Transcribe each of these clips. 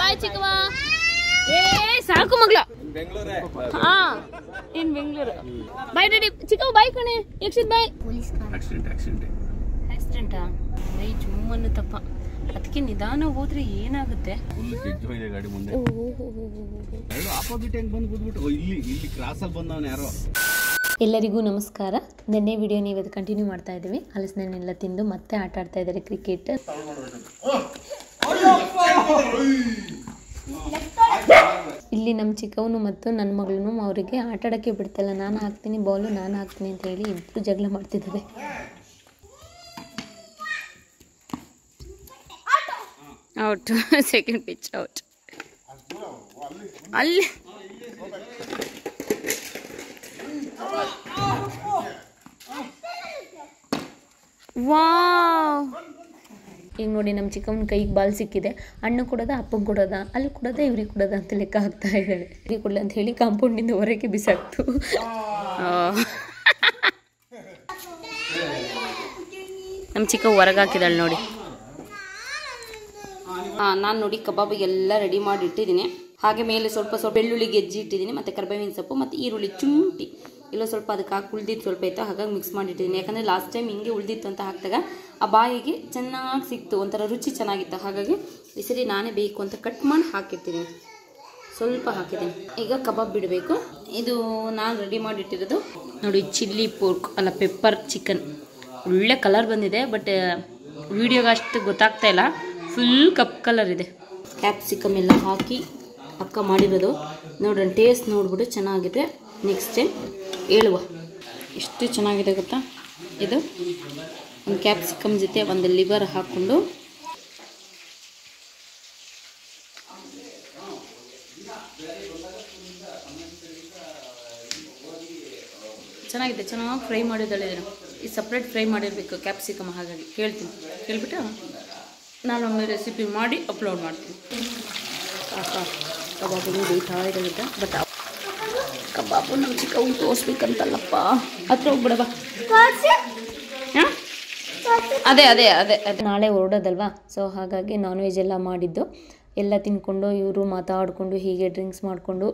ಬಾಯ್ ಚಿಕ್ಕವ ಏ ಸಾಕು ಮಗ್ಲ ಹಾ ಇನ್ ಬೆಂಗಳೂರು ಬಾಯ್ ರೆಡಿ ಚಿಕ್ಕವ ಬಾಯ್ ಕಣೆ ಯಕ್ಷಿತ್ ಬಾಯ್ ಆಕ್ಸಿಡೆಂಟಾ ಬೈ ಜುಮ್ಮನ್ನು ತಪ್ಪ ಅದಕ್ಕೆ ನಿಧಾನ ಹೋದ್ರೆ ಏನಾಗುತ್ತೆ ಎಲ್ಲರಿಗೂ ನಮಸ್ಕಾರ. ನೆನ್ನೆ ವಿಡಿಯೋ ನೀವು ಅದು ಕಂಟಿನ್ಯೂ ಮಾಡ್ತಾ ಇದ್ದೀವಿ. ಹಲಸಿನೆಲ್ಲ ತಿಂದು ಮತ್ತೆ ಆಟ ಆಡ್ತಾ ಇದ್ದಾರೆ ಕ್ರಿಕೆಟ್. ಇಲ್ಲಿ ನಮ್ಮ ಚಿಕ್ಕವನು ಮತ್ತು ನನ್ನ ಮಗಳನ್ನು ಅವರಿಗೆ ಆಟ ಆಡೋಕ್ಕೆ ಬಿಡ್ತಿಲ್ಲ. ನಾನು ಹಾಕ್ತೀನಿ ಬಾಲು ನಾನು ಹಾಕ್ತೀನಿ ಅಂತ ಹೇಳಿ ಇಬ್ಬರು ಜಗಳ ಮಾಡ್ತಿದ್ದಾರೆ. Out second pitch out. ಅಲ್ಲಿ ವಾವ್ ಈಗ ನೋಡಿ ನಮ್ಮ ಚಿಕ್ಕವನ ಕೈಗೆ ಬಾಲ್ ಸಿಕ್ಕಿದೆ. ಅಣ್ಣ ಕೊಡೋದ ಅಪ್ಪಂಗೆ ಕೊಡೋದ ಅಲ್ಲಿ ಕೊಡೋದ ಇವ್ರಿಗೆ ಕೊಡೋದ ಅಂತ ಲೆಕ್ಕ ಹಾಕ್ತಾ ಇದ್ದಾಳೆ. ಇವ್ರಿಗೆ ಕೊಡಲ್ಲ ಅಂತ ಹೇಳಿ ಕಾಂಪೌಂಡಿಂದ ಹೊರಗೆ ಬಿಸಾಕ್ತು. ನಮ್ಮ ಚಿಕ್ಕ ಹೊರಗೆ ಹಾಕಿದಾಳೆ ನೋಡಿ. ನಾನು ನೋಡಿ ಕಬಾಬಿಗೆಲ್ಲ ರೆಡಿ ಮಾಡಿ ಇಟ್ಟಿದ್ದೀನಿ. ಹಾಗೆ ಮೇಲೆ ಸ್ವಲ್ಪ ಬೆಳ್ಳುಳ್ಳಿ ಗೆಜ್ಜಿ ಇಟ್ಟಿದ್ದೀನಿ, ಮತ್ತು ಕರಿಬೇವಿನ ಸೊಪ್ಪು ಮತ್ತು ಈರುಳ್ಳಿ ಚುಂಟಿ ಎಲ್ಲೋ ಸ್ವಲ್ಪ ಅದಕ್ಕೆ ಹಾಕಿ ಉಳಿದಿದ್ದು ಸ್ವಲ್ಪ ಇತ್ತು, ಹಾಗಾಗಿ ಮಿಕ್ಸ್ ಮಾಡಿಟ್ಟಿದ್ದೀನಿ. ಯಾಕಂದರೆ ಲಾಸ್ಟ್ ಟೈಮ್ ಹಿಂಗೆ ಉಳಿದಿತ್ತು ಅಂತ ಹಾಕಿದಾಗ ಆ ಬಾಯಿಗೆ ಚೆನ್ನಾಗಿ ಸಿಕ್ತು, ಒಂಥರ ರುಚಿ ಚೆನ್ನಾಗಿತ್ತು. ಹಾಗಾಗಿ ಈ ಸರಿ ನಾನೇ ಬೇಕು ಅಂತ ಕಟ್ ಮಾಡಿ ಹಾಕಿರ್ತೀನಿ. ಸ್ವಲ್ಪ ಹಾಕಿದ್ದೀನಿ. ಈಗ ಕಬಾಬ್ ಬಿಡಬೇಕು. ಇದು ನಾನು ರೆಡಿ ಮಾಡಿಟ್ಟಿರೋದು ನೋಡಿ ಚಿಲ್ಲಿ ಪೋರ್ಕ್ ಅಲ್ಲ ಪೆಪ್ಪರ್ ಚಿಕನ್. ಒಳ್ಳೆ ಕಲರ್ ಬಂದಿದೆ, ಬಟ್ ವಿಡಿಯೋಗೆ ಅಷ್ಟು ಗೊತ್ತಾಗ್ತಾ ಇಲ್ಲ. ಫುಲ್ ಕಪ್ ಕಲರ್ ಇದೆ. ಕ್ಯಾಪ್ಸಿಕಮ್ ಎಲ್ಲ ಹಾಕಿ ಅಕ್ಕ ಮಾಡಿರೋದು ನೋಡ್ರಿ. ಟೇಸ್ಟ್ ನೋಡ್ಬಿಟ್ಟು ಚೆನ್ನಾಗಿದೆ. ನೆಕ್ಸ್ಟ್ ಟೈಮ್ ಹೇಳುವ. ಎಷ್ಟು ಚೆನ್ನಾಗಿದೆ ಗೊತ್ತಾ. ಇದು ಒಂದು ಕ್ಯಾಪ್ಸಿಕಮ್ ಜೊತೆ ಒಂದು ಲಿವರ್ ಹಾಕ್ಕೊಂಡು ಚೆನ್ನಾಗಿದೆ. ಚೆನ್ನಾಗಿ ಫ್ರೈ ಮಾಡಿದ್ದಾಳೆ. ಈ ಸಪ್ರೇಟ್ ಫ್ರೈ ಮಾಡಿರಬೇಕು ಕ್ಯಾಪ್ಸಿಕಮ್. ಹಾಗಾಗಿ ಕೇಳ್ಬಿಟ್ಟು ನಾನೊಮ್ಮೆ ರೆಸಿಪಿ ಮಾಡಿ ಅಪ್ಲೋಡ್ ಮಾಡ್ತೀನಿ. ಕಬಾಬು ಬೇಯ್ತಾ ಇರೋದಿದ್ದ, ಬಟ್ ಕಬಾಬು ನಮ್ಮ ಚಿಕ್ಕವು ತೋರಿಸ್ಬೇಕಂತಲ್ಲಪ್ಪ. ಹತ್ರ ಹೋಗ್ಬಿಡವ. ಅದೇ ಅದೇ ಅದೇ ಅದೇ ನಾಳೆ ಹೊರಡೋದಲ್ವಾ, ಸೊ ಹಾಗಾಗಿ ನಾನ್ ವೆಜ್ ಎಲ್ಲ ಮಾಡಿದ್ದು ಎಲ್ಲ ತಿನ್ಕೊಂಡು ಇವರು ಮಾತಾಡಿಕೊಂಡು ಹೀಗೆ ಡ್ರಿಂಕ್ಸ್ ಮಾಡಿಕೊಂಡು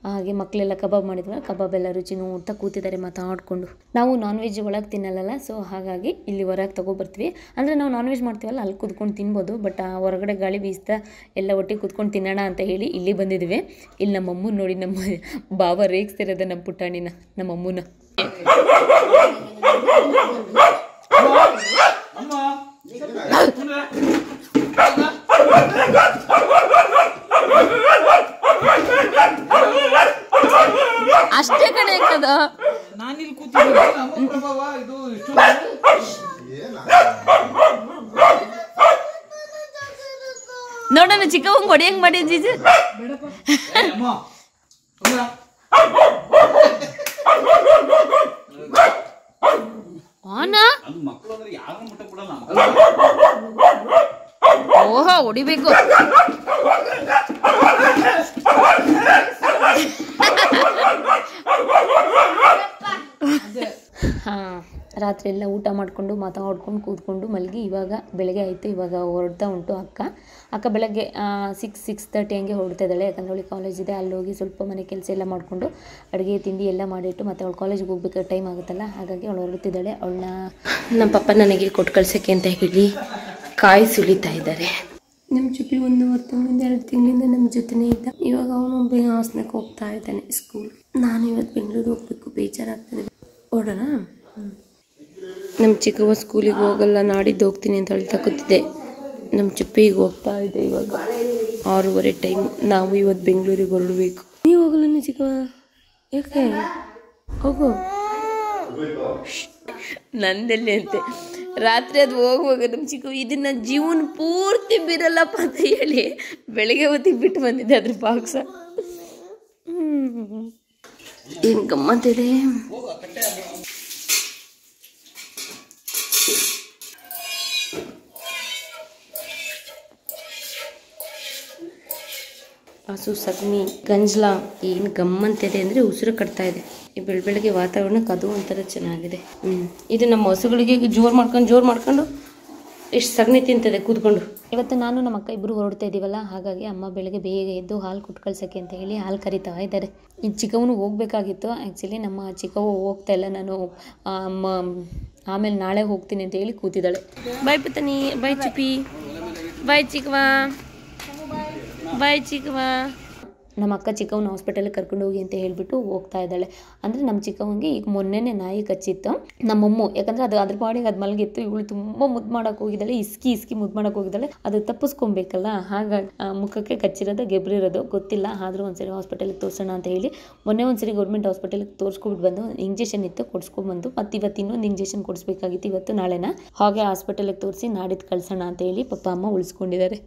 ಹಾಗೆ ಮಕ್ಕಳೆಲ್ಲ ಕಬಾಬ್ ಮಾಡಿದ್ವಲ್ಲ, ಕಬಾಬ್ ಎಲ್ಲ ರುಚಿ ನೋಡ್ತಾ ಕೂತಿದ್ದಾರೆ ಮಾತಾಡಿಕೊಂಡು. ನಾವು ನಾನ್ ವೆಜ್ ಒಳಗೆ ತಿನ್ನಲ್ಲ, ಸೊ ಹಾಗಾಗಿ ಇಲ್ಲಿ ಹೊರಗೆ ತೊಗೊಬರ್ತೀವಿ. ಅಂದರೆ ನಾವು ನಾನ್ ವೆಜ್ ಮಾಡ್ತೀವಲ್ಲ ಅಲ್ಲಿ ಕೂತ್ಕೊಂಡು ತಿನ್ಬೋದು, ಬಟ್ ಹೊರಗಡೆ ಗಾಳಿ ಬೀಸ್ತಾ ಎಲ್ಲ ಒಟ್ಟಿಗೆ ಕೂತ್ಕೊಂಡು ತಿನ್ನೋಣ ಅಂತ ಹೇಳಿ ಇಲ್ಲಿ ಬಂದಿದ್ದೀವಿ. ಇಲ್ಲಿ ನಮ್ಮ ಅಮ್ಮನ ನೋಡಿ, ನಮ್ಮ ಬಾವ ರೇಗಿಸ್ತಿರೋದೆ ನಮ್ಮ ಪುಟ್ಟಾಣಿನ, ನಮ್ಮ ಅಮ್ಮನ. ಅಷ್ಟೇ ಕಡೆ ಅದು ನೋಡೋಣ ಚಿಕ್ಕವಂಗ್ ಹೊಡಿಯಂಗ್ ಮಾಡಿ ಜೀಜು. ಓಹೋ ಹೊಡಿಬೇಕು. ಹಾಂ, ರಾತ್ರಿ ಎಲ್ಲ ಊಟ ಮಾಡಿಕೊಂಡು ಮಾತಾಡ್ಕೊಂಡು ಕೂತ್ಕೊಂಡು ಮಲಗಿ ಇವಾಗ ಬೆಳಗ್ಗೆ ಆಯಿತು. ಇವಾಗ ಹೊರಡ್ತಾ ಉಂಟು ಅಕ್ಕ ಬೆಳಗ್ಗೆ 6:30 ಹಂಗೆ ಹೊರಡ್ತಾ ಇದ್ದಾಳೆ. ಯಾಕಂದರೆ ಅವಳಿಗೆ ಕಾಲೇಜ್ ಇದೆ. ಅಲ್ಲಿ ಹೋಗಿ ಸ್ವಲ್ಪ ಮನೆ ಕೆಲಸ ಎಲ್ಲ ಮಾಡಿಕೊಂಡು ಅಡುಗೆ ತಿಂಡಿ ಎಲ್ಲ ಮಾಡಿಟ್ಟು ಮತ್ತೆ ಅವಳು ಕಾಲೇಜಿಗೆ ಹೋಗ್ಬೇಕು, ಟೈಮ್ ಆಗುತ್ತಲ್ಲ, ಹಾಗಾಗಿ ಅವಳು ಹೊರಡ್ತಿದ್ದಾಳೆ. ಅವಳನ್ನ ನಮ್ಮ ಪಪ್ಪ ನನಗೆ ಕೊಟ್ಟು ಕಳ್ಸೋಕ್ಕೆ ಅಂತ ಹೇಳಿ ಕಾಯಿ ಸುಲಿತಾ ಇದ್ದಾರೆ. ನಮ್ಮ ಚುಪ್ಪಿ 1 ತಿಂಗಳಿಂದ 2 ತಿಂಗಳಿಂದ ನಮ್ಮ ಜೊತೆನೇ ಇದ್ದ. ಇವಾಗ ಅವನು ಬೇಗ ಹಾಸನಕ್ಕೆ ಹೋಗ್ತಾ ಇದ್ದಾನೆ ಸ್ಕೂಲ್. ನಾನು ಇವತ್ತು ಬೆಂಗಳೂರು ಹೋಗ್ಬೇಕು, ಬೇಜಾರಾಗ್ತದೆ. ಓಡೋಣ. ನಮ್ಮ ಚಿಕ್ಕವ ಸ್ಕೂಲಿಗೆ ಹೋಗಲ್ಲ, ನಾಡಿದ್ದು ಹೋಗ್ತೀನಿ ಅಂತ ಹೇಳ್ತಾ ಕೂತಿದ್ದೆ. ನಮ್ಮ ಚುಪ್ಪಿಗೆ ಹೋಗ್ತಾ ಇದೆ. ಇವಾಗ 6:30 ಟೈಮ್. ನಾವು ಇವತ್ತು ಬೆಂಗಳೂರಿಗೆ ಹೊರಡಬೇಕು. ನೀವು ಹೋಗಲ್ಲ ಚಿಕ್ಕವ? ಯಾಕೆ? ಹೋಗು. ನಂದೆಲ್ಲಿ ಅಂತೆ. ರಾತ್ರಿ ಅದು ಹೋಗುವಾಗ ನಮ್ಮ ಚಿಕ್ಕ ಇದನ್ನ ಜೀವನ ಪೂರ್ತಿ ಬಿರಲ್ಲಪ್ಪ ಅಂತ ಹೇಳಿ ಬೆಳಗ್ಗೆ ಹೊತ್ತಿಗೆ ಬಿಟ್ಟು ಬಂದಿದ್ದೆ ಅದ್ರ ಬಾಕ್ಸ. ಏನು ಗಮ್ಮತ್ತಿದೆ. ಹಸು ಸಗಣಿ ಗಂಜಲ ಏನು ಗಮ್ಮಂತಿದೆ ಅಂದರೆ ಉಸಿರು ಕಟ್ತಾ ಇದೆ. ಈ ಬೆಳಗ್ಗೆ ವಾತಾವರಣಕ್ಕೆ ಅದು ಒಂಥರ ಚೆನ್ನಾಗಿದೆ. ಇದು ನಮ್ಮ ಹಸುಗಳಿಗೆ ಜೋರು ಮಾಡ್ಕೊಂಡು ಎಷ್ಟು ಸಗಣಿ ತಿಂತದೆ ಕೂತ್ಕೊಂಡು. ಇವತ್ತು ನಾನು ನಮ್ಮ ಅಕ್ಕ ಇಬ್ಬರು ಹೊರಡ್ತಾ ಇದ್ದೀವಲ್ಲ, ಹಾಗಾಗಿ ಅಮ್ಮ ಬೆಳಗ್ಗೆ ಬೇಗ ಎದ್ದು ಹಾಲು ಕೊಟ್ಟು ಕಳ್ಸೋಕ್ಕೆ ಅಂತ ಹೇಳಿ ಹಾಲು ಕರಿತಾ ಇದ್ದಾರೆ. ಈ ಚಿಕ್ಕವನು ಹೋಗಬೇಕಾಗಿತ್ತು. ಆ್ಯಕ್ಚುಲಿ ನಮ್ಮ ಚಿಕ್ಕವ ಹೋಗ್ತಾ ಇಲ್ಲ, ನಾನು ಆಮೇಲೆ ನಾಳೆ ಹೋಗ್ತೀನಿ ಅಂತ ಹೇಳಿ ಕೂತಿದ್ದಾಳೆ. ಬಾಯ್ ಪುತನಿ, ಬಾಯ್ ಚುಪಿ, ಬಾಯ್ ಚಿಕ್ಕವಾ, ಬಾಯ್ ಚಿಕ್ಕವಾ. ನಮ್ಮ ಅಕ್ಕ ಚಿಕ್ಕವನ ಹಾಸ್ಪಿಟಲ್ಗೆ ಕರ್ಕೊಂಡು ಹೋಗಿ ಅಂತ ಹೇಳಿಬಿಟ್ಟು ಹೋಗ್ತಾ ಇದ್ದಾಳೆ. ಅಂದರೆ ನಮ್ಮ ಚಿಕ್ಕವನಿಗೆ ಈಗ ಮೊನ್ನೆನೇ ನಾಯಿ ಕಚ್ಚಿತ್ತು ನಮ್ಮಮ್ಮು. ಯಾಕಂದರೆ ಅದ್ರ ಪಾಡಿಗೆ ಅದು ಮಲಗಿತ್ತು. ಇವಳು ತುಂಬ ಮುದ್ದು ಮಾಡೋಕೆ ಹೋಗಿದ್ದಾಳೆ, ಇಸ್ಕಿ ಮುದ್ದು ಮಾಡೋಕೆ ಹೋಗಿದ್ದಾಳೆ. ಅದು ತಪ್ಪಿಸ್ಕೊಬೇಕಲ್ಲ, ಹಾಗಾಗಿ ಮುಖಕ್ಕೆ ಕಚ್ಚಿರೋದು ಗೆಬ್ರಿರೋದು ಗೊತ್ತಿಲ್ಲ. ಆದರೂ ಒಂದ್ಸರಿ ಹಾಸ್ಪಿಟಲ್ಗೆ ತೋರಿಸೋಣ ಅಂತ ಹೇಳಿ ಮೊನ್ನೆ ಒಂದ್ಸರಿ ಗೌರ್ಮೆಂಟ್ ಹಾಸ್ಪಿಟಲ್ಗೆ ತೋರಿಸ್ಕೊಬಿಟ್ಟು ಬಂದು ಇಂಜೆಕ್ಷನ್ ಇತ್ತು ಕೊಡಿಸ್ಕೊಂಡ್ಬಂದು, ಮತ್ತು ಇವತ್ತು ಇನ್ನೊಂದು ಇಂಜೆಕ್ಷನ್ ಕೊಡಿಸ್ಬೇಕಾಗಿತ್ತು, ಇವತ್ತು ನಾಳೆನ. ಹಾಗೆ ಹಾಸ್ಪಿಟಲ್ಗೆ ತೋರಿಸಿ ನಾಡಿದ್ದು ಕಳ್ಸೋಣ ಅಂತ ಹೇಳಿ ಪಪ್ಪ ಅಮ್ಮ ಉಳಿಸ್ಕೊಂಡಿದ್ದಾರೆ.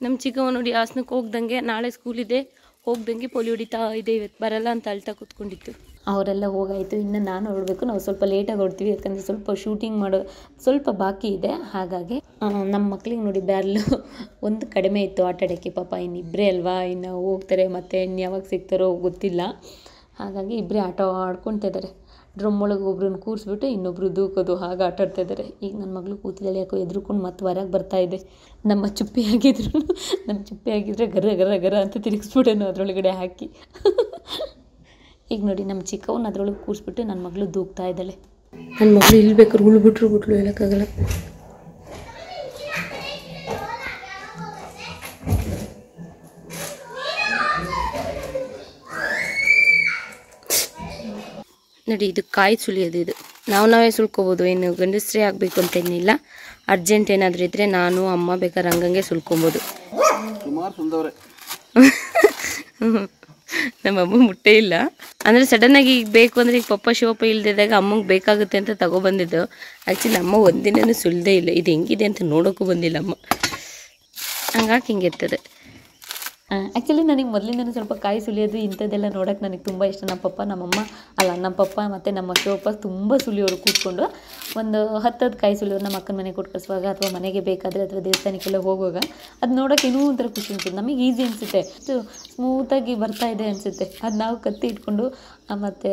ನಮ್ಮ ಚಿಕ್ಕವ ನೋಡಿ ಹಾಸನಕ್ಕೆ ಹೋಗ್ದಂಗೆ ನಾಳೆ ಸ್ಕೂಲ್ ಇದೆ, ಹೋಗ್ದಂಗೆ ಪೋಲಿಯೋ ಹೊಡಿತಾ ಇದೆ, ಇವತ್ತು ಬರಲ್ಲ ಅಂತ ಅಳ್ತಾ ಕೂತ್ಕೊಂಡಿತ್ತು. ಅವರೆಲ್ಲ ಹೋಗಾಯಿತು. ಇನ್ನು ನಾನು ಹೊರಡಬೇಕು. ನಾವು ಸ್ವಲ್ಪ ಲೇಟಾಗಿ ಹೊಡ್ತೀವಿ, ಯಾಕಂದರೆ ಸ್ವಲ್ಪ ಶೂಟಿಂಗ್ ಮಾಡೋ ಸ್ವಲ್ಪ ಬಾಕಿ ಇದೆ. ಹಾಗಾಗಿ ನಮ್ಮ ಮಕ್ಳಿಗೆ ನೋಡಿ ಬ್ಯಾರ್ಲು ಒಂದು ಕಡಿಮೆ ಇತ್ತು ಆಟ ಆಡೋಕ್ಕೆ. ಪಾಪ ಇನ್ನಿಬ್ಬರೇ ಅಲ್ವಾ, ಇನ್ನು ಹೋಗ್ತಾರೆ, ಮತ್ತು ಇನ್ನು ಯಾವಾಗ ಸಿಗ್ತಾರೋ ಗೊತ್ತಿಲ್ಲ. ಹಾಗಾಗಿ ಇಬ್ಬರೇ ಆಟ ಆಡ್ಕೊಳ್ತಾ ಇದ್ದಾರೆ. ಡ್ರಮ್ ಒಳಗೆ ಒಬ್ರನ್ನ ಕೂರಿಸ್ಬಿಟ್ಟು ಇನ್ನೊಬ್ರು ದೂಕೋದು, ಹಾಗೆ ಆಟ ಆಡ್ತಾ ಇದ್ದಾರೆ. ಈಗ ನನ್ನ ಮಗಳು ಕೂತಿದ್ದಾಳೆ, ಯಾಕೋ ಎದ್ರುಕೊಂಡು ಮತ್ತೆ ಹೊರಗೆ ಬರ್ತಾ ಇದೆ. ನಮ್ಮ ಚುಪ್ಪಿ ಆಗಿದ್ರೆ ಗರ ಗರ ಗರ ಅಂತ ತಿರುಗಿಸ್ಬಿಟ್ಟೇನು ಅದರೊಳಗಡೆ ಹಾಕಿ. ಈಗ ನೋಡಿ ನಮ್ಮ ಚಿಕ್ಕವನ್ನ ಅದರೊಳಗೆ ಕೂರಿಸ್ಬಿಟ್ಟು ನನ್ನ ಮಗಳು ದೂಕ್ತಾ ಇದ್ದಾಳೆ. ನನ್ನ ಮಗಳು ಇಲ್ಲಿ ಬೇಕಾದ್ರೆ ಉಳ್ಬಿಟ್ರು ಹೇಳೋಕ್ಕಾಗಲ್ಲ. ನೋಡಿ, ಇದು ಕಾಯಿ ಸುಲಿಯೋದು. ಇದು ನಾವೇ ಸುಲ್ಕೋಬೋದು, ಏನು ಗಂಡಸ್ರೇ ಆಗಬೇಕು ಅಂತ ಏನಿಲ್ಲ. ಅರ್ಜೆಂಟ್ ಏನಾದರೂ ಇದ್ದರೆ ನಾನು ಅಮ್ಮ ಬೇಕಾದ್ರೆ ಹಂಗಂಗೆ ಸುಲ್ಕೊಬೋದು. ನಮ್ಮಮ್ಮ ಮುಟ್ಟೆ ಇಲ್ಲ ಅಂದರೆ ಸಡನ್ನಾಗಿ ಈಗ ಬೇಕು ಅಂದರೆ ಈಗ ಪಪ್ಪ ಶಿವಪ್ಪ ಇಲ್ದಿದ್ದಾಗ ಅಮ್ಮಂಗೆ ಬೇಕಾಗುತ್ತೆ ಅಂತ ತಗೊಬಂದಿದ್ದು. ಆ್ಯಕ್ಚುಲಿ ಅಮ್ಮ ಒಂದಿನೂ ಸುಲಿದೇ ಇಲ್ಲ. ಇದು ಹೆಂಗಿದೆ ಅಂತ ನೋಡೋಕ್ಕೂ ಬಂದಿಲ್ಲ ಅಮ್ಮ, ಹಂಗಾಗಿ ಹಿಂಗಿರ್ತದೆ. ಆ್ಯಕ್ಚುಲಿ ನನಗೆ ಮೊದಲಿಂದನೂ ಸ್ವಲ್ಪ ಕಾಯಿ ಸುಲಿಯೋದು ಇಂಥದ್ದೆಲ್ಲ ನೋಡೋಕೆ ನನಗೆ ತುಂಬ ಇಷ್ಟ. ನಮ್ಮ ಪಪ್ಪ ಮತ್ತು ನಮ್ಮ ಶಿವಪ್ಪ ತುಂಬ ಸುಲಿಯೋರು ಕೂತ್ಕೊಂಡು. ಒಂದು 10 ಕಾಯಿ ಸುಲಿಯೋರು ನಮ್ಮ ಅಕ್ಕನ ಮನೆಗೆ ಕೊಟ್ಟು ಕಳಿಸುವಾಗ, ಅಥವಾ ಮನೆಗೆ ಬೇಕಾದರೆ, ಅಥವಾ ದೇವಸ್ಥಾನಕ್ಕೆಲ್ಲ ಹೋಗುವಾಗ ಅದು ನೋಡೋಕೆ ಇನ್ನೂ ಒಂಥರ ಖುಷಿ ಅನಿಸುತ್ತೆ. ನಮಗೆ ಈಸಿ ಅನಿಸುತ್ತೆ, ಅಷ್ಟು ಸ್ಮೂತಾಗಿ ಬರ್ತಾ ಇದೆ ಅನಿಸುತ್ತೆ. ಅದು ನಾವು ಕತ್ತಿ ಇಟ್ಕೊಂಡು ಮತ್ತು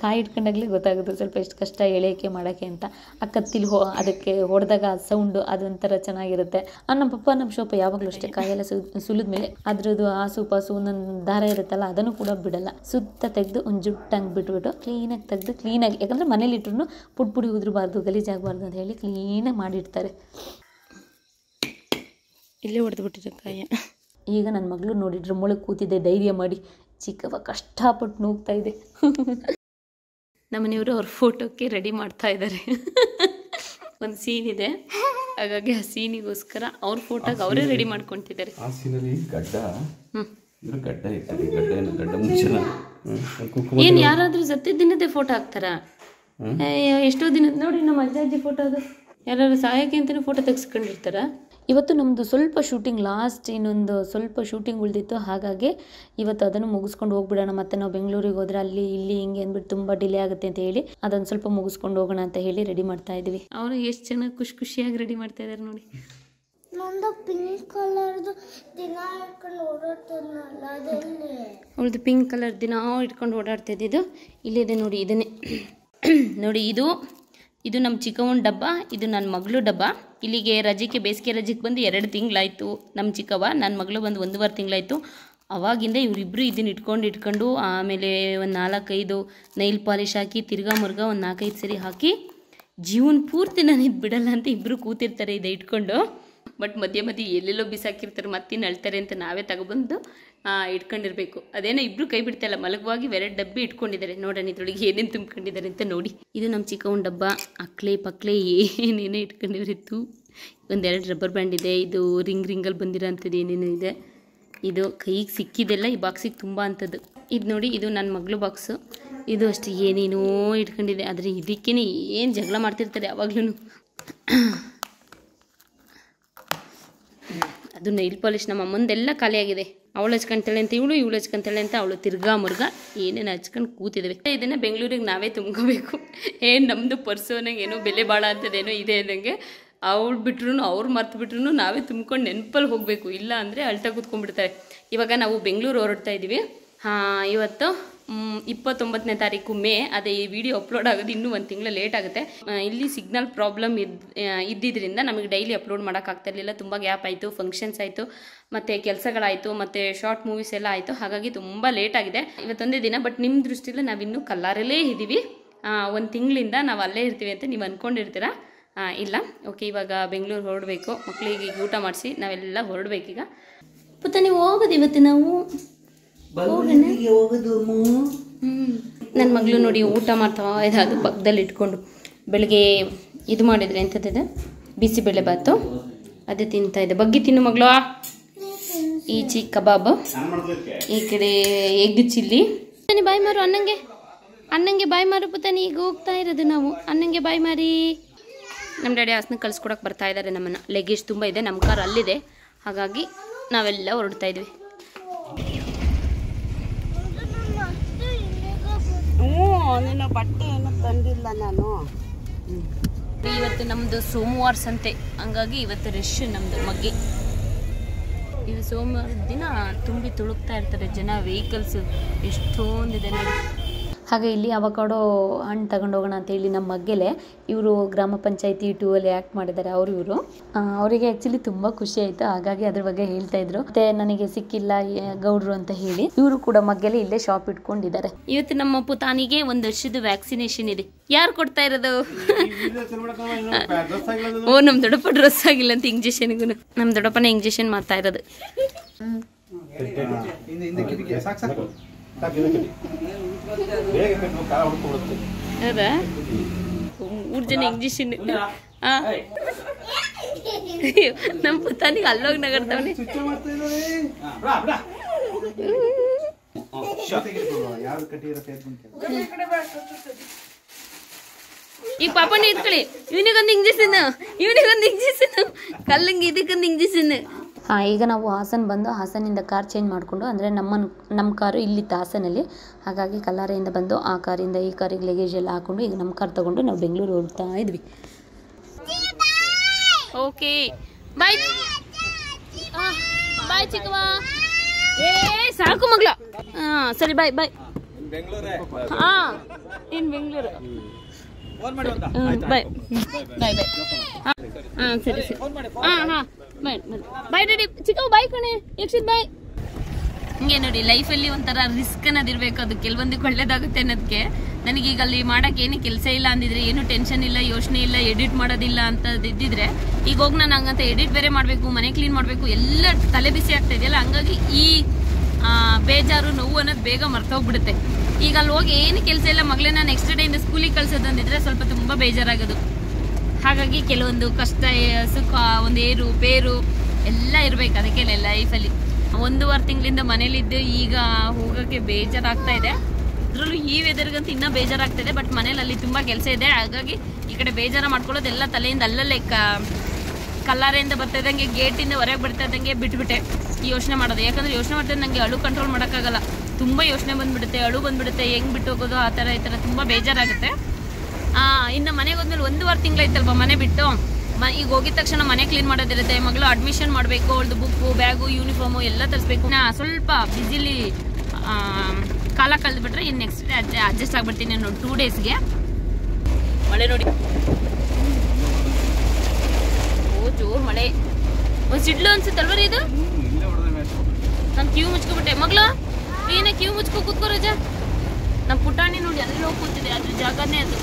ಕಾಯಿ ಇಟ್ಕೊಂಡಾಗಲೇ ಗೊತ್ತಾಗುತ್ತೆ ಸ್ವಲ್ಪ ಎಷ್ಟು ಕಷ್ಟ ಎಳೆಯೋಕ್ಕೆ ಮಾಡೋಕ್ಕೆ ಅಂತ. ಆ ಕತ್ತಿಲಿ ಅದಕ್ಕೆ ಹೊಡೆದಾಗ ಆ ಸೌಂಡು ಅದೊಂಥರ ಚೆನ್ನಾಗಿರುತ್ತೆ. ನಮ್ಮ ಪಪ್ಪ ನಮ್ಮ ಶಿವಪ್ಪ ಯಾವಾಗಲೂ ಅಷ್ಟೇ ಕಾಯೆಲ್ಲ ಸುಲಿದ ಮೇಲೆ ಅದ್ರದ್ದು ಆಸು ಪಾಸು ಒಂದೊಂದು ದಾರ ಇರುತ್ತಲ್ಲ, ಅದನ್ನು ಕೂಡ ಬಿಡಲ್ಲ. ಸುತ್ತ ತೆಗೆದು ಒಂದು ಜುಟ್ಟಂಗೆ ಬಿಟ್ಬಿಟ್ಟು ಕ್ಲೀನಾಗಿ ತೆಗೆದು ಕ್ಲೀನಾಗಿ, ಯಾಕಂದರೆ ಮನೇಲಿ ಇಟ್ಟರು ಪುಡಿ ಉದುರಬಾರ್ದು, ಗಲೀಜಾಗಬಾರ್ದು ಅಂತ ಹೇಳಿ ಕ್ಲೀನಾಗಿ ಮಾಡಿಡ್ತಾರೆ. ಇಲ್ಲೇ ಹೊಡೆದ್ಬಿಟ್ಟಿರೋ ಕಾಯ. ಈಗ ನನ್ನ ಮಗಳು ನೋಡಿ ಡ್ರಮ್ಮೊಳಗೆ ಕೂತಿದ್ದೆ ಧೈರ್ಯ ಮಾಡಿ. ಚಿಕ್ಕವ ಕಷ್ಟಪಟ್ಟು ನೂಗ್ತಾ ಇದೆ. ನಮ್ಮನೆಯವರು ಅವ್ರ ಫೋಟೋಕ್ಕೆ ರೆಡಿ ಮಾಡ್ತಾ ಇದ್ದಾರೆ. ಒಂದು ಸೀನ್ ಇದೆ, ಹಾಗಾಗಿ ಆ ಸೀನಿಗೋಸ್ಕರ ಅವ್ರ ಫೋಟೋಗೆ ಅವರೇ ರೆಡಿ ಮಾಡ್ಕೊತಿದ್ದಾರೆ. ಆ ಸೀನಲ್ಲಿ ಗಡ್ಡ ಏನು ಯಾರಾದರೂ ಸತ್ತಿದ್ದ ದಿನದೇ ಫೋಟೋ ಹಾಕ್ತಾರಾ? ಎಷ್ಟೋ ದಿನದ ನೋಡಿ ನಮ್ಮ ಅಜ್ಜಾಜಿ ಫೋಟೋ, ಅದು ಯಾರು ಸಹಾಯಕ್ಕೆ ಅಂತಲೇ ಫೋಟೋ ತೆಗೆಸ್ಕೊಂಡಿರ್ತಾರ. ಇವತ್ತು ನಮ್ಮದು ಸ್ವಲ್ಪ ಶೂಟಿಂಗ್ ಲಾಸ್ಟ್, ಇನ್ನೊಂದು ಸ್ವಲ್ಪ ಶೂಟಿಂಗ್ ಉಳಿದಿತ್ತು. ಹಾಗಾಗಿ ಇವತ್ತು ಅದನ್ನು ಮುಗಿಸ್ಕೊಂಡು ಹೋಗ್ಬಿಡೋಣ. ಮತ್ತು ನಾವು ಬೆಂಗಳೂರಿಗೆ ಹೋದ್ರೆ ಅಲ್ಲಿ ಇಲ್ಲಿ ಹಿಂಗೆ ಅಂದ್ಬಿಟ್ಟು ತುಂಬ ಡಿಲೇ ಆಗುತ್ತೆ ಅಂತ ಹೇಳಿ ಅದನ್ನು ಸ್ವಲ್ಪ ಮುಗಿಸ್ಕೊಂಡು ಹೋಗೋಣ ಅಂತ ಹೇಳಿ ರೆಡಿ ಮಾಡ್ತಾ ಇದ್ವಿ. ಅವರು ಎಷ್ಟು ಚೆನ್ನಾಗಿ ಖುಷಿಯಾಗಿ ರೆಡಿ ಮಾಡ್ತಾ ಇದ್ದಾರೆ ನೋಡಿ. ನಂದು ಪಿಂಕ್ ಕಲರ್ದು ದಿನ ಇಟ್ಕೊಂಡು ಓಡಾಡ್ತಿದ್ನಲ್ಲ, ಅವಳದು ಪಿಂಕ್ ಕಲರ್ ದಿನ ಇಟ್ಕೊಂಡು ಓಡಾಡ್ತಾ ಇದ್ದಿದ್ದು ಇಲ್ಲಿದೆ ನೋಡಿ. ಇದನ್ನೇ ನೋಡಿ, ಇದು ನಮ್ಮ ಚಿಕ್ಕವನ ಡಬ್ಬ, ಇದು ನನ್ನ ಮಗಳು ಡಬ್ಬ. ಇಲ್ಲಿಗೆ ರಜೆಗೆ, ಬೇಸಿಗೆ ರಜೆಗೆ ಬಂದು 2 ತಿಂಗಳಾಯಿತು. ನಮ್ಮ ಚಿಕ್ಕವ, ನನ್ನ ಮಗಳು ಬಂದು 1.5 ತಿಂಗಳಾಯಿತು. ಅವಾಗಿಂದ ಇವರಿಬ್ಬರು ಇದನ್ನು ಇಟ್ಕೊಂಡು ಆಮೇಲೆ ಒಂದು 4-5 ನೈಲ್ ಪಾಲಿಶ್ ಹಾಕಿ ತಿರ್ಗಾ ಮುರ್ಗಾ ಒಂದು 4-5 ಸರಿ ಹಾಕಿ ಜೀವನ ಪೂರ್ತಿ ನಾನು ಇದು ಬಿಡಲ್ಲ ಅಂತ ಇಬ್ಬರು ಕೂತಿರ್ತಾರೆ ಇದೆ ಇಟ್ಕೊಂಡು. ಬಟ್ ಮಧ್ಯೆ ಎಲ್ಲೆಲ್ಲೋ ಬಿಸಾಕಿರ್ತಾರೆ, ಮತ್ತಿನ್ನು ಅಳ್ತಾರೆ ಅಂತ ನಾವೇ ತಗೊಬಂದು ಇಟ್ಕೊಂಡಿರ್ಬೇಕು. ಅದೇನೋ ಇಬ್ಬರು ಕೈ ಬಿಡ್ತಾಯಿಲ್ಲ, ಮಲಗುವಾಗಿ 2 ಡಬ್ಬಿ ಇಟ್ಕೊಂಡಿದ್ದಾರೆ. ನೋಡೋಣ ಇದ್ರೊಳಗೆ ಏನೇನು ತುಂಬ್ಕೊಂಡಿದ್ದಾರೆ ಅಂತ ನೋಡಿ. ಇದು ನಮ್ಮ ಚಿಕ್ಕವನ ಡಬ್ಬ, ಪಕ್ಲೆ ಏನೇನೋ ಇಟ್ಕೊಂಡಿರಿತ್ತು. 1-2 ರಬ್ಬರ್ ಬ್ಯಾಂಡ್ ಇದೆ. ಇದು ರಿಂಗಲ್ಲಿ ಬಂದಿರೋ ಅಂಥದ್ದು ಏನೇನೋ ಇದೆ. ಇದು ಕೈಗೆ ಸಿಕ್ಕಿದೆಲ್ಲ ಈ ಬಾಕ್ಸಿಗೆ ತುಂಬ ಅಂಥದ್ದು. ಇದು ನೋಡಿ, ಇದು ನನ್ನ ಮಗಳು ಬಾಕ್ಸು. ಇದು ಅಷ್ಟೇ ಏನೇನೋ ಇಟ್ಕೊಂಡಿದೆ. ಆದರೆ ಇದಕ್ಕೇ ಏನು ಜಗಳ ಮಾಡ್ತಿರ್ತಾರೆ ಯಾವಾಗ್ಲೂ. ಅದು ನೈಲ್ ಪಾಲಿಶ್ ನಮ್ಮ ಅಮ್ಮಂದೆಲ್ಲ ಖಾಲಿಯಾಗಿದೆ. ಅವಳು ಹಚ್ಕೊಂತಾಳೆ ಅಂತ ಇವಳು ಹಚ್ಕೊಂತಾಳೆ ಅಂತ ಅವಳು ತಿರ್ಗಾ ಮುರ್ಗಾ ಏನೇನು ಹಚ್ಕೊಂಡು ಕೂತಿದ್ದೇವೆ. ಇದನ್ನು ಬೆಂಗಳೂರಿಗೆ ನಾವೇ ತುಂಬ್ಕೋಬೇಕು. ನಮ್ಮದು ಪರ್ಸೋನಾಗ ಏನೋ ಬೆಲೆ ಭಾಳ ಅಂತದೇನೋ ಇದೆ ಅನ್ನಂಗೆ. ಅವ್ಳು ಬಿಟ್ರು ಅವ್ರು ಮರ್ತು ಬಿಟ್ರು ನಾವೇ ತುಂಬ್ಕೊಂಡು ನೆನಪಲ್ಲಿ ಹೋಗಬೇಕು. ಇಲ್ಲ ಅಂದರೆ ಅಳ್ತಾ ಕೂತ್ಕೊಂಡ್ಬಿಡ್ತಾರೆ. ಇವಾಗ ನಾವು ಬೆಂಗಳೂರು ಹೊರಡ್ತಾ ಇದ್ದೀವಿ. ಇವತ್ತು 29ನೇ ತಾರೀಕು ಮೇ. ಅದೇ ಈ ವಿಡಿಯೋ ಅಪ್ಲೋಡ್ ಆಗೋದು ಇನ್ನೂ 1 ತಿಂಗಳು ಲೇಟ್ ಆಗುತ್ತೆ. ಇಲ್ಲಿ ಸಿಗ್ನಲ್ ಪ್ರಾಬ್ಲಮ್ ಇದ್ದಿದ್ದರಿಂದ ನಮಗೆ ಡೈಲಿ ಅಪ್ಲೋಡ್ ಮಾಡೋಕ್ಕಾಗ್ತಾ ಇರಲಿಲ್ಲ. ತುಂಬ ಗ್ಯಾಪ್ ಆಯಿತು, ಫಂಕ್ಷನ್ಸ್ ಆಯಿತು, ಮತ್ತು ಕೆಲಸಗಳಾಯಿತು, ಮತ್ತು ಶಾರ್ಟ್ ಮೂವೀಸ್ ಎಲ್ಲ ಆಯಿತು. ಹಾಗಾಗಿ ತುಂಬ ಲೇಟ್ ಆಗಿದೆ. ಇವತ್ತೊಂದೇ ದಿನ. ಬಟ್ ನಿಮ್ಮ ದೃಷ್ಟಿಯಲ್ಲಿ ನಾವಿನ್ನೂ ಕಲ್ಲಾರಲ್ಲೇ ಇದ್ದೀವಿ. 1 ತಿಂಗಳಿಂದ ನಾವು ಅಲ್ಲೇ ಇರ್ತೀವಿ ಅಂತ ನೀವು ಅಂದ್ಕೊಂಡಿರ್ತೀರಾ. ಇಲ್ಲ. ಓಕೆ, ಇವಾಗ ಬೆಂಗಳೂರು ಹೊರಡಬೇಕು. ಮಕ್ಕಳಿಗೆ ಊಟ ಮಾಡಿಸಿ ನಾವೆಲ್ಲ ಹೊರಡಬೇಕೀಗ. ಪುತ್ತ ನೀವು ಹೋಗೋದು ಇವತ್ತು ನಾವು ನನ್ನ ಮಗಳು ನೋಡಿ ಊಟ ಮಾಡ್ತಾ ಇದೆ, ಅದು ಪಕ್ಕದಲ್ಲಿ ಇಟ್ಕೊಂಡು. ಬೆಳಗ್ಗೆ ಇದು ಮಾಡಿದ್ರೆ ಎಂಥದ್ದಿದೆ, ಬಿಸಿಬೇಳೆ ಬಾತು, ಅದೇ ತಿಂತಾ ಇದೆ. ಬಗ್ಗಿ ತಿನ್ನು ಮಗಳು. ಈಚಿ ಕಬಾಬ್, ಈ ಕಡೆ ಎಗ್ ಚಿಲ್ಲಿ. ಬಾಯ್ ಮಾರು ಅನ್ನಂಗೆ ಬಾಯ್ ಮಾರು ಪುತ್ತಾನೆ. ಈಗ ಹೋಗ್ತಾ ಇರೋದು ನಾವು. ಅನ್ನಂಗೆ ಬಾಯ್ ಮಾರಿ. ನಮ್ಮ ಡ್ಯಾಡಿ ಹಾಸನ ಕಳ್ಸ್ಕೊಡಕ್ಕೆ ಬರ್ತಾ ಇದ್ದಾರೆ ನಮ್ಮನ್ನು. ಲಗೇಜ್ ತುಂಬ ಇದೆ, ನಮ್ಮ ಕಾರ್ ಅಲ್ಲಿದೆ. ಹಾಗಾಗಿ ನಾವೆಲ್ಲ ಹೊರಡ್ತಾ ಇದ್ವಿ. ನಿನ್ನ ಬಟ್ಟೆ ಏನು ತಂದಿಲ್ಲ ನಾನು. ಇವತ್ತು ನಮ್ಮದು ಸೋಮವಾರ ಸಂತೆ, ಹಂಗಾಗಿ ಇವತ್ತು ರಶ್ ನಮ್ಮದು ಮಗ್ಗೆ. ಇದು ಸೋಮವಾರದ ದಿನ ತುಂಬಿ ತುಳುಕ್ತಾ ಇರ್ತಾರೆ ಜನ, ವೆಹಿಕಲ್ಸು ಎಷ್ಟೊಂದಿದೆ ನೋಡಿ. ಹಾಗೆ ಇಲ್ಲಿ ಅವಕಾಡೋ ಹಣ್ಣು ತಗೊಂಡು ಹೋಗೋಣ ಅಂತ ಹೇಳಿ ನಮ್ಮ ಮಗ್ಗೆಲೆ ಇವರು ಗ್ರಾಮ ಪಂಚಾಯತಿ 2 ಅಲ್ಲಿ ಆ್ಯಕ್ಟ್ ಮಾಡಿದ್ದಾರೆ. ಇವರು ಅವರಿಗೆ ಆ್ಯಕ್ಚುಲಿ ತುಂಬ ಖುಷಿ ಆಯಿತು. ಹಾಗಾಗಿ ಅದ್ರ ಬಗ್ಗೆ ಹೇಳ್ತಾ ಇದ್ರು. ಮತ್ತೆ ನನಗೆ ಸಿಕ್ಕಿಲ್ಲ ಗೌಡ್ರು ಅಂತ ಹೇಳಿ ಇವರು ಕೂಡ ಮಗ್ಗೆಲೆ ಇಲ್ಲೇ ಶಾಪ್ ಇಟ್ಕೊಂಡಿದ್ದಾರೆ. ಇವತ್ತು ನಮ್ಮ ಪುತಾನಿಗೆ 1 ವರ್ಷದ ವ್ಯಾಕ್ಸಿನೇಷನ್ ಇದೆ. ಯಾರು ಕೊಡ್ತಾ ಇರೋದು? ಓ, ನಮ್ಮ ದೊಡ್ಡಪ್ಪ ಡ್ರೆಸ್ ಆಗಿಲ್ಲ ಅಂತ ಇಂಜೆಕ್ಷನ್ಗೂ ನಮ್ಮ ದೊಡ್ಡಪ್ಪನೇ ಇಂಜೆಕ್ಷನ್ ಮಾಡ್ತಾ ಇರೋದು. ಹೌದಾ? 3 ಜನ ಇಂಜೆಕ್ಷನ್. ನಮ್ಮ ಪುತಾನಿಗೆ ಅಲ್ಲೋಗಿ ನಗಡ್ತಾವನೆ. ಈಗ ಪಾಪಣ್ಣ ಇಟ್ಕೊಳ್ಳಿ. ಇವನಿಗೊಂದು ಇಂಜೆಕ್ಷನ್, ಕಲ್ಲಂಗೆ ಇದಕ್ಕೊಂದು ಇಂಜೆಕ್ಷನ್. ಈಗ ನಾವು ಹಾಸನ ಬಂದು ಹಾಸನಿಂದ ಕಾರ್ ಚೇಂಜ್ ಮಾಡಿಕೊಂಡು, ಅಂದರೆ ನಮ್ಮ ಕಾರು ಇಲ್ಲಿತ್ತು ಹಾಸನಲ್ಲಿ. ಹಾಗಾಗಿ ಕಲ್ಲಾರೆಯಿಂದ ಬಂದು ಆ ಕಾರಿಂದ ಈ ಕಾರಿಗೆ ಲಗೇಜ್ ಎಲ್ಲ ಹಾಕೊಂಡು ಈಗ ನಮ್ಮ ಕಾರ್ ತೊಗೊಂಡು ನಾವು ಬೆಂಗಳೂರು ಹೋಗ್ತಾ ಇದ್ವಿ. ಓಕೆ, ಬಾಯ್ ಬಾಯ್ ಚಿಕ್ಕವ. ಸಾಕು ಮಗಳ. ಸರಿ, ಬಾಯ್ ಬಾಯ್. ಇನ್ ಬೆಂಗಳೂರು. ಬಾಯ್ ಬಾಯ್ ಬಾಯ್. ಸರಿ ಸರಿ. ಬಾಯ್ ಡ್ಯಾಡಿ. ಚಿಕ್ಕವ ಬಾಯ್ ಕಣೆ. ಯಕ್ಷಿತ್ ಬಾಯ್. ಹಿಂಗೆ ನೋಡಿ, ಲೈಫಲ್ಲಿ ಒಂಥರ ರಿಸ್ಕ್ ಅನ್ನೋದಿರ್ಬೇಕು. ಅದು ಕೆಲವೊಂದಕ್ಕೆ ಒಳ್ಳೇದಾಗುತ್ತೆ ಅನ್ನೋದಕ್ಕೆ. ನನಗೀಗ ಅಲ್ಲಿ ಮಾಡೋಕೆ ಏನು ಕೆಲಸ ಇಲ್ಲ ಅಂದಿದ್ರೆ, ಏನು ಟೆನ್ಷನ್ ಇಲ್ಲ, ಯೋಚನೆ ಇಲ್ಲ, ಎಡಿಟ್ ಮಾಡೋದಿಲ್ಲ ಅಂತ ಇದ್ದಿದ್ರೆ ಈಗ ಹೋಗಿ ನಾನು ಹಂಗಂತ ಎಡಿಟ್ ಬೇರೆ ಮಾಡಬೇಕು, ಮನೆ ಕ್ಲೀನ್ ಮಾಡಬೇಕು, ಎಲ್ಲ ತಲೆ ಬಿಸಿ ಆಗ್ತಾ ಇದೆಯಲ್ಲ. ಹಂಗಾಗಿ ಈ ಬೇಜಾರು ನೋವು ಅನ್ನೋದು ಬೇಗ ಮರ್ತೋಗ್ಬಿಡುತ್ತೆ. ಈಗ ಅಲ್ಲಿ ಹೋಗಿ ಏನು ಕೆಲಸ ಇಲ್ಲ, ಮಗಳನ್ನ ನೆಕ್ಸ್ಟ್ ಡೇಯಿಂದ ಸ್ಕೂಲಿಗೆ ಕಳ್ಸೋದಂದಿದ್ರೆ ಸ್ವಲ್ಪ ತುಂಬ ಬೇಜಾರಾಗೋದು. ಹಾಗಾಗಿ ಕೆಲವೊಂದು ಕಷ್ಟ ಸುಖ, ಒಂದು ಏರು ಪೇರು ಎಲ್ಲ ಇರಬೇಕು. ಅದಕ್ಕೆ ಲೈಫಲ್ಲಿ 1.5 ತಿಂಗಳಿಂದ ಮನೇಲಿದ್ದು ಈಗ ಹೋಗೋಕ್ಕೆ ಬೇಜಾರಾಗ್ತಾ ಇದೆ. ಅದರಲ್ಲೂ ಈ ವೆದರ್ಗಂತೂ ಇನ್ನೂ ಬೇಜಾರಾಗ್ತಾ ಇದೆ. ಬಟ್ ಮನೇಲಿ ಅಲ್ಲಿ ತುಂಬ ಕೆಲಸ ಇದೆ. ಹಾಗಾಗಿ ಈ ಕಡೆ ಬೇಜಾರ ಮಾಡ್ಕೊಳ್ಳೋದೆಲ್ಲ ತಲೆಯಿಂದ ಅಲ್ಲಲ್ಲೇ ಕಲ್ಲಾರೆಯಿಂದ ಬರ್ತಾ ಇದ್ದಂಗೆ, ಗೇಟಿಂದ ಹೊರಗೆ ಬರ್ತಾ ಇದ್ದಂಗೆ ಬಿಟ್ಬಿಟ್ಟೆ ಈ ಯೋಚನೆ ಮಾಡೋದು. ಯಾಕಂದರೆ ಯೋಚನೆ ಮಾಡ್ತಿದ್ದೆ ನನಗೆ ಅಳು ಕಂಟ್ರೋಲ್ ಮಾಡೋಕ್ಕಾಗಲ್ಲ. ತುಂಬ ಯೋಚನೆ ಬಂದುಬಿಡುತ್ತೆ, ಅಳು ಬಂದುಬಿಡುತ್ತೆ, ಹೆಂಗೆ ಬಿಟ್ಟು ಹೋಗೋದು ಆ ಥರ ಈ ಥರ ತುಂಬ ಬೇಜಾರಾಗುತ್ತೆ. ಇನ್ನು ಮನೆಗೆ ಹೋದ್ಮೇಲೆ 1.5 ತಿಂಗಳಾಯ್ತಲ್ವ ಮನೆ ಬಿಟ್ಟು. ಈಗ ಹೋಗಿದ ತಕ್ಷಣ ಮನೆ ಕ್ಲೀನ್ ಮಾಡೋದಿರುತ್ತೆ. ಮಗಳು ಅಡ್ಮಿಷನ್ ಮಾಡಬೇಕು, ಅವಳದು ಬುಕ್ಕು, ಬ್ಯಾಗು, ಯೂನಿಫಾರ್ಮು ಎಲ್ಲ ತರಿಸ್ಬೇಕು. ಸ್ವಲ್ಪ ಬಿಸಿಲಿ ಕಾಲ ಕಳೆದ್ಬಿಟ್ರೆ ಇನ್ನು ನೆಕ್ಸ್ಟ್ ಡೇ ಅಡ್ಜಸ್ಟ್ ಆಗಿಬಿಡ್ತೀನಿ ನಾನು 2 ಡೇಸ್ಗೆ. ಮಳೆ ನೋಡಿ, ಓ ಜೋರು ಮಳೆ. ಒಂದು ಸಿಡ್ಲು ಅನ್ಸುತ್ತಲ್ವರಿ ಇದು? ನಾನು ಕ್ಯೂ ಮುಚ್ಕೊಬಿಟ್ಟೆ. ಮಗಳು ಏನೇ ಕ್ಯೂ ಮುಚ್ಕೊ ಕೂತ್ಕೋ ರಜಾ. ನಮ್ಮ ಪುಟಾಣಿ ನೋಡಿ ಎಲ್ಲೋ ಕೂತಿದೆ, ಅದ್ರ ಜಾಗನೇ ಅದು.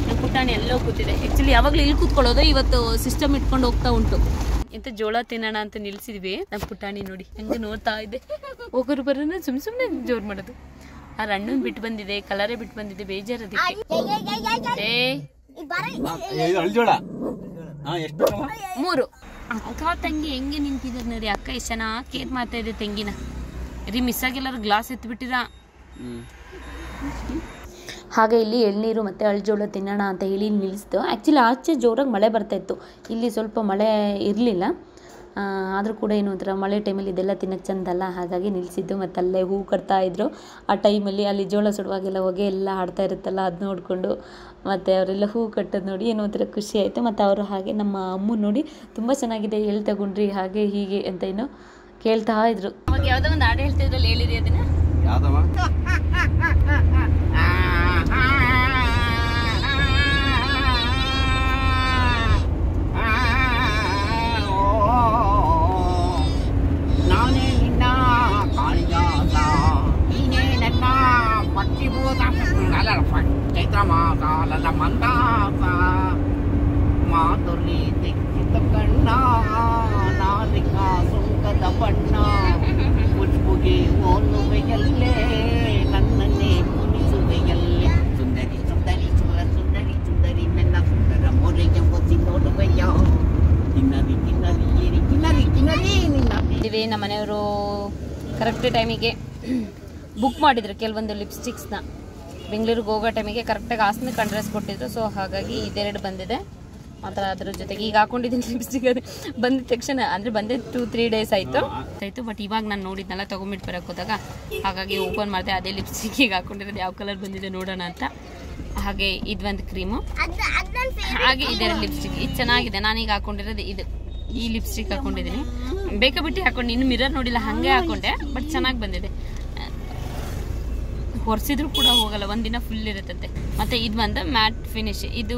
ನಮ್ಮ ಪುಟಾಣಿ ಎಲ್ಲೋ ಕೂತಿದೆ. ಆ್ಯಕ್ಚುಲಿ ಯಾವಾಗಲೂ ಇಲ್ಲಿ ಕೂತ್ಕೊಳ್ಳೋದು, ಇವತ್ತು ಸಿಸ್ಟಮ್ ಇಟ್ಕೊಂಡು ಹೋಗ್ತಾ ಉಂಟು. ಇಂಥ ಜೋಳ ತಿನ್ನೋಣ ಅಂತ ನಿಲ್ಸಿದ್ವಿ. ನಮ್ಮ ಪುಟಾಣಿ ನೋಡಿ ಹಂಗೆ ನೋಡ್ತಾ ಇದೆ. ಹೋಗೋರು ಬರೋಣ ಸುಮ್ಮನೆ ಜೋರು ಮಾಡೋದು. ಆ ರಣ್ಣನ್ ಬಿಟ್ಟು ಬಂದಿದೆ, ಕಲರೇ ಬಿಟ್ಟು ಬಂದಿದೆ, ಬೇಜಾರದಕ್ಕೆ. ಏ 3 ಅಕ್ಕ ತಂಗಿ ಹೆಂಗೆ ನಿಂತಿದ್ದಾರೆ ನೋಡಿ. ಅಕ್ಕ ಎಷ್ಟು ಚೆನ್ನಾಗಿ ಕೇರ್ ಮಾಡ್ತಾ ಇದೆ ತಂಗಿನ. ರೀ ಮಿಸ್ ಆಗಿಲ್ಲಾರು ಗ್ಲಾಸ್ ಎತ್ಬಿಟ್ಟಿರಾ. ಹಾಗೆ ಇಲ್ಲಿ ಎಳ್ನೀರು ಮತ್ತು ಅಳ್ಜೋಳ ತಿನ್ನೋಣ ಅಂತ ಹೇಳಿ ನಿಲ್ಲಿಸ್ತು. ಆ್ಯಕ್ಚುಲಿ ಆಚೆ ಜೋರಾಗಿ ಮಳೆ ಬರ್ತಾಯಿತ್ತು, ಇಲ್ಲಿ ಸ್ವಲ್ಪ ಮಳೆ ಇರಲಿಲ್ಲ. ಆದರೂ ಕೂಡ ಏನು ಒಂಥರ ಮಳೆ ಟೈಮಲ್ಲಿ ಇದೆಲ್ಲ ತಿನ್ನೋಕ್ಕೆ ಚೆಂದಲ್ಲ, ಹಾಗಾಗಿ ನಿಲ್ಲಿಸಿದ್ದು. ಮತ್ತು ಅಲ್ಲೇ ಹೂ ಕಟ್ತಾ ಇದ್ರು ಆ ಟೈಮಲ್ಲಿ. ಅಲ್ಲಿ ಜೋಳ ಸುಡುವಾಗೆಲ್ಲ ಹೊಗೆ ಎಲ್ಲ ಆಡ್ತಾ ಇರುತ್ತಲ್ಲ, ಅದು ನೋಡಿಕೊಂಡು ಮತ್ತು ಅವರೆಲ್ಲ ಹೂ ಕಟ್ಟೋದು ನೋಡಿ ಏನೋ ಒಂಥರ ಖುಷಿ ಆಯಿತು. ಮತ್ತು ಅವರು ಹಾಗೆ ನಮ್ಮ ಅಮ್ಮ ನೋಡಿ ತುಂಬ ಚೆನ್ನಾಗಿದೆ, ಎಲ್ಲಿ ತಗೊಂಡ್ರಿ ಹಾಗೆ ಹೀಗೆ ಅಂತ ಏನೋ ಕೇಳ್ತಾ ಇದ್ರು. ಅವಾಗ ಯಾವುದೋ ಒಂದು ಹಾಡು ಹೇಳ್ತಾ ಇದ್ರಲ್ಲಿ ಹೇಳಿರಿ ಅದನ್ನ. ಯಾವ್ದವ ನಾನೇ ನಿನ್ನ ಕಾಳಿದಾಸ ನೀನೇ ನನ್ನ ಪಟ್ಟಿಭೂತ ಚೈತ್ರ ಮಾಸಾಲದ ಮಂದಾಸ ಮಾಧುರಿ ದಿಕ್ಕಿತ ಕಣ್ಣ ನಾಲಿಕ ಸುಂಕದ ಬಣ್ಣ ಖುಷ್ಬುಗೆ ಓಲುವೆಯಲ್ಲೇ ನನ್ನನ್ನೇ ಕುಣಿಸುವೆಯಲ್ಲೇ ಸುಂದರಿ ಸುಂದರಿ ಸುಂದರಿ ಸುಂದರಿ ನನ್ನ ಸುಂದರ ಮೊರೆಗೆ ಒತ್ತಿ ನೋಡುವೆಯ ಕಿನ್ನರಿ ಕಿನ್ನರಿ ಏರಿ ಕಿನ್ನರಿ ಕಿನ್ನರಿ ನಿನ್ನ ಇದ್ದೀವಿ. ನಮ್ಮ ಮನೆಯವರು ಕರೆಕ್ಟ್ ಟೈಮಿಗೆ ಬುಕ್ ಮಾಡಿದ್ರು ಕೆಲವೊಂದು ಲಿಪ್ಸ್ಟಿಕ್ಸ್ನ. ಬೆಂಗಳೂರಿಗೆ ಹೋಗೋ ಟೈಮಿಗೆ ಕರೆಕ್ಟಾಗಿ ಹಾಸನಕ್ಕೆ ಅಡ್ರೆಸ್ ಕೊಟ್ಟಿದ್ರು. ಸೊ ಹಾಗಾಗಿ ಇದೆರಡು ಬಂದಿದೆ ಮಾತ್ರ. ಅದ್ರ ಜೊತೆಗೆ ಈಗ ಹಾಕೊಂಡಿದ್ದೀನಿ ಲಿಪ್ಸ್ಟಿಕ್. ಅದು ಬಂದಿದ ತಕ್ಷಣ ಅಂದರೆ ಬಂದೆ 2-3 ಡೇಸ್ ಆಯಿತು. ಬಟ್ ಇವಾಗ ನಾನು ನೋಡಿದ್ನಲ್ಲ ತೊಗೊಂಬಿಟ್ಟು ಬರೋಕ್ಕೆ ಹೋದಾಗ ಹಾಗಾಗಿ ಓಪನ್ ಮಾಡಿದೆ. ಅದೇ ಲಿಪ್ಸ್ಟಿಕ್ ಈಗ ಹಾಕೊಂಡಿರೋದು ಯಾವ ಕಲರ್ ಬಂದಿದೆ ನೋಡೋಣ ಅಂತ. ಹಾಗೆ ಇದೊಂದು ಕ್ರೀಮು, ಹಾಗೆ ಇದೆರಡು ಲಿಪ್ಸ್ಟಿಕ್. ಇದು ಚೆನ್ನಾಗಿದೆ. ನಾನೀಗ ಹಾಕೊಂಡಿರೋದು ಇದು, ಈ ಲಿಪ್ಸ್ಟಿಕ್ ಹಾಕೊಂಡಿದ್ದೀನಿ. ಬೇಕಾಬಿಟ್ಟು ಹಾಕೊಂಡು ಇನ್ನು ಮಿರರ್ ನೋಡಿಲ್ಲ, ಹಾಗೆ ಹಾಕೊಂಡೆ. ಬಟ್ ಚೆನ್ನಾಗಿ ಬಂದಿದೆ. ಹೊರಿಸಿದ್ರು ಕೂಡ ಹೋಗಲ್ಲ, ಒಂದಿನ ಫುಲ್ ಇರುತ್ತಂತೆ. ಮತ್ತು ಇದು ಬಂದು ಮ್ಯಾಟ್ ಫಿನಿಶ್. ಇದು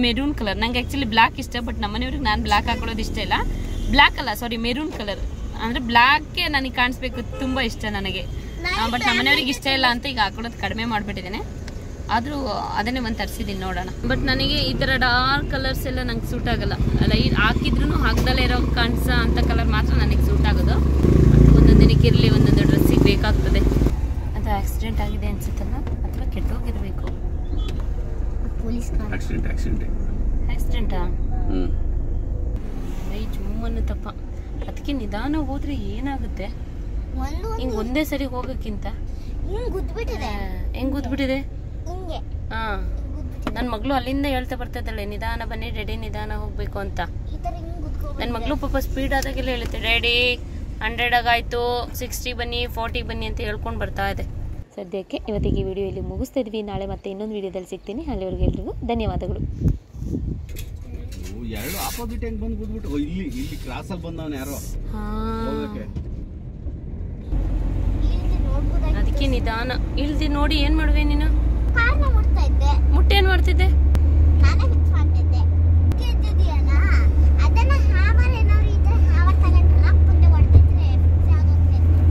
ಮೆರೂನ್ ಕಲರ್. ನಂಗೆ ಆ್ಯಕ್ಚುಲಿ ಬ್ಲ್ಯಾಕ್ ಇಷ್ಟ, ಬಟ್ ನಮ್ಮನೆಯವ್ರಿಗೆ ನಾನು ಬ್ಲ್ಯಾಕ್ ಹಾಕೊಳ್ಳೋದು ಇಷ್ಟ ಇಲ್ಲ. ಬ್ಲ್ಯಾಕ್ ಅಲ್ಲ, ಸಾರಿ, ಮೆರೂನ್ ಕಲರ್. ಅಂದರೆ ಬ್ಲ್ಯಾಕೇ ನನಗೆ ಕಾಣಿಸ್ಬೇಕು, ತುಂಬ ಇಷ್ಟ ನನಗೆ. ಬಟ್ ನಮ್ಮನೆಯವ್ರಿಗೆ ಇಷ್ಟ ಇಲ್ಲ ಅಂತ ಈಗ ಹಾಕೊಳ್ಳೋದು ಕಡಿಮೆ ಮಾಡಿಬಿಟ್ಟಿದ್ದೇನೆ. ಆದರೂ ಅದನ್ನೇ ಒಂದು ತರಿಸಿದ್ದೀನಿ, ನೋಡೋಣ. ಬಟ್ ನನಗೆ ಈ ಥರ ಡಾರ್ಕ್ ಕಲರ್ಸ್ ಎಲ್ಲ ನಂಗೆ ಸೂಟ್ ಆಗಲ್ಲ. ಲೈಟ್ ಹಾಕಿದ್ರೂ ಹಾಕ್ದಲ್ಲೇ ಇರೋ ಕಾಣಿಸೋ ಅಂಥ ಕಲರ್ ಮಾತ್ರ ನನಗೆ ಸೂಟ್ ಆಗೋದು. ಒಂದೊಂದು ದಿನಕ್ಕೆ ಇರಲಿ, ಒಂದೊಂದು ಡ್ರೆಸ್ಸಿಗೆ ಬೇಕಾಗ್ತದೆ. ಅದು ಆಕ್ಸಿಡೆಂಟ್ ಆಗಿದೆ ಅನ್ಸುತ್ತಲ್ಲ, ಅಥವಾ ಕೆಟ್ಟೋಗಿರಬೇಕು. ಆಕ್ಸಿಡೆಂಟಾ? ಮೈ ಜುಮ್ಮನ್ನು ತಪ್ಪ. ಅದಕ್ಕೆ ನಿಧಾನ ಹೋದ್ರೆ ಏನಾಗುತ್ತೆ? ಹಿಂಗೆ ಒಂದೇ ಸರಿ ಹೋಗೋಕ್ಕಿಂತ ಹೆಂಗ್ ಗುದ್ಬಿಟ್ಟಿದೆ. ಹಾಂ, ನನ್ನ ಮಗಳು ಅಲ್ಲಿಂದ ಹೇಳ್ತಾ ಬರ್ತಾಯಿದ್ದಾಳೆ, ನಿಧಾನ ಬನ್ನಿ ಡ್ಯಾಡಿ, ನಿಧಾನ ಹೋಗ್ಬೇಕು ಅಂತ. ನನ್ನ ಮಗಳು ಪಾಪ ಸ್ಪೀಡ್ ಆದಾಗೆಲ್ಲ ಹೇಳುತ್ತೆ, ಡ್ಯಾಡಿ 100 ಆಗಾಯ್ತು, 60 ಬನ್ನಿ, 40 ಬನ್ನಿ ಅಂತ ಹೇಳ್ಕೊಂಡು ಬರ್ತಾ ಇದೆ. ಸದ್ಯಕ್ಕೆ ಇವತ್ತಿಗೆ ಈ ವಿಡಿಯೋ ಇಲ್ಲಿ ಮುಗಿಸ್ತಾ ಇದ್ವಿ. ನಾಳೆ ಮತ್ತೆ ಇನ್ನೊಂದು ವಿಡಿಯೋದಲ್ಲಿ ಸಿಗ್ತೀನಿ. ಅಲ್ಲಿವರೆಗೆ ಎಲ್ರಿಗೂ ಧನ್ಯವಾದಗಳು. ಎರಡು ಆಪೋಸಿಟ್ ಹೆಂಗ್ ಬಂದು ಕೂತ್ಬಿಟ್ಟು ಇಲ್ಲಿ ಕ್ರಾಸ್ ಅಲ್ಲಿ ಬಂದವನು ಯಾರೋ. ಅದಕ್ಕೆ ನಿಧಾನ ಇಳ್ದಿ ನೋಡಿ. ಏನ್ ಮಾಡುವೆ ನೀನು? ಮುಟ್ಟೆ ಏನ್ ಮಾಡ್ತಿದ್ದೆ?